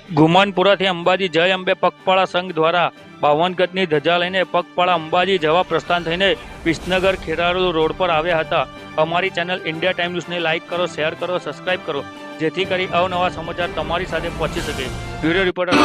ગુમાનપુરાથી અંબાજી જય અંબે પગપાળા સંઘ દ્વારા 52 ગજની ધજા લઈને પગપાળા અંબાજી જવા પ્રસ્થાન થઈને વિસનગર ખેરાલુ રોડ પર આવ્યા હતા। અમારી ચેનલ ઇન્ડિયા ટાઈમ ન્યૂઝને લાઇક કરો, શેર કરો, સબસ્ક્રાઇબ કરો, જેથી કરી અવનવા સમાચાર તમારી સાથે પહોંચી શકે। બ્યુરો રિપોર્ટર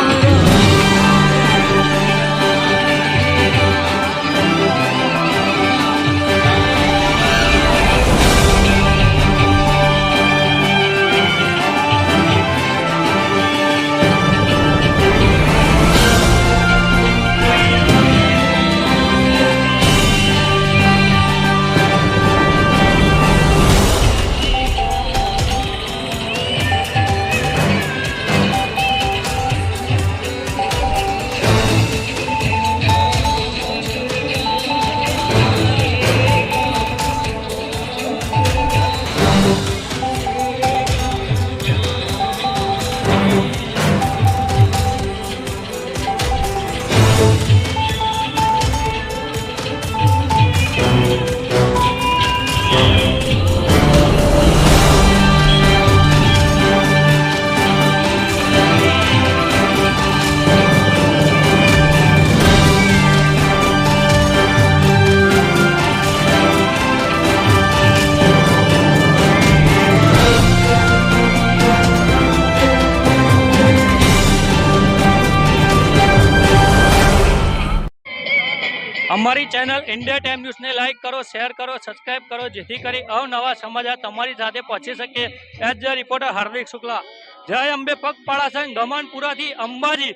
અમારી ચેનલ ઇન્ડિયા ટાઈમ ન્યૂઝને લાઇક કરો, શેર કરો, સબસ્ક્રાઇબ કરો, જેથી કરી અવનવા સમાચાર તમારી સાથે પહોંચી શકે। એઝ ધ રિપોર્ટર હાર્દિક શુક્લા, જય અંબે પગપાળા સંઘ ગમનપુરાથી અંબાજી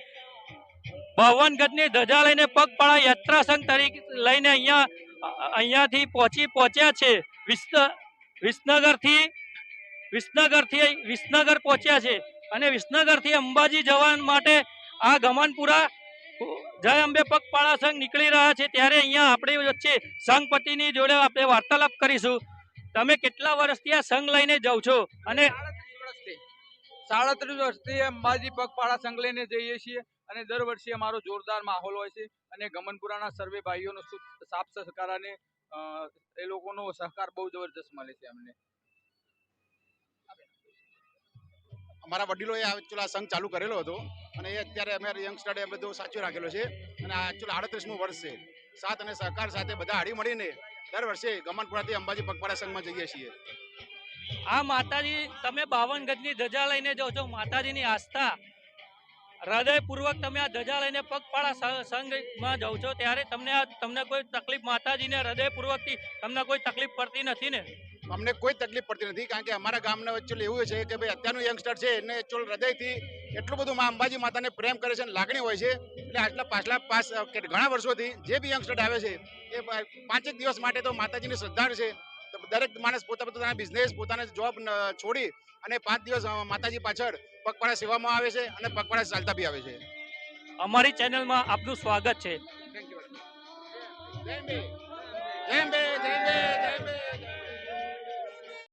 52 ગજની ધજા લઈને પગપાળા યાત્રા સંઘ તરીકે લઈને અહીંયાથી પહોંચ્યા છે। વિસનગર પહોંચ્યા છે અને વિસનગરથી અંબાજી જવા માટે આ ગમનપુરા જય અંબે પગપાળા સંઘ નીકળી રહ્યા છે। ત્યારે અહીંયા આપણી વચ્ચે સંઘપતિની જોડે આપણે વાર્તાલાપ કરીશું। તમે કેટલા વર્ષથી આ સંઘ લઈને જાવ છો? અને 37 વર્ષથી અંબાજી પગપાળા સંઘ લઈને જઈએ છીએ અને દર વર્ષે અમારો જોરદાર માહોલ હોય છે અને ગમનપુરાના સર્વે ભાઈઓનો સાફ સહકાર અને એ લોકોનો સહકાર બહુ જબરદસ્ત મળે છે અમને। અમારા વડીલોએ આ સંઘ ચાલુ કરેલો હતો અને એ અત્યારે અમે યંગસ્ટરે બધું સાચવી રાખેલો છે અને આ એકચ્યુઅલી 38મું વર્ષ છે। સાથ અને સહકાર સાથે બધા હળી મળીને દર વર્ષે ગમનપુરાથી અંબાજી પગપાળા સંઘમાં જઈએ છીએ। આ માતાજી, તમે 52 ગજની ધજા લઈને જાઓ છો, માતાજીની આસ્થા હૃદયપૂર્વક તમે આ ધજા લઈને પગપાળા સંઘમાં જાઓ છો, ત્યારે તમને કોઈ તકલીફ, માતાજીને હૃદયપૂર્વકથી તમને કોઈ તકલીફ પડતી નથી ને? અમને કોઈ તકલીફ પડતી નથી, કારણ કે અમારા ગામના એકચ્યુઅલી એવું છે કે ભાઈ અત્યારનું યંગસ્ટર છે એને એકચ્યુઅલ હૃદયથી એટલું બધું અંબાજી માતાને પ્રેમ કરે છે અને લાગણી હોય છે, એટલે આટલા પાછલા ઘણા વર્ષોથી જે બી યંગસ્ટર આવે છે એ 5 દિવસ માટે તો માતાજીની શ્રદ્ધા છે। દરેક માણસ પોતાના બિઝનેસ, પોતાના જોબ છોડી અને 5 દિવસ માતાજી પાછળ પગપાળા સેવામાં આવે છે અને પગપાળા ચાલતા બી આવે છે। અમારી ચેનલમાં આપનું સ્વાગત છે। Thank you. જય અંબે, જય અંબે, જય અંબે, જય અંબે।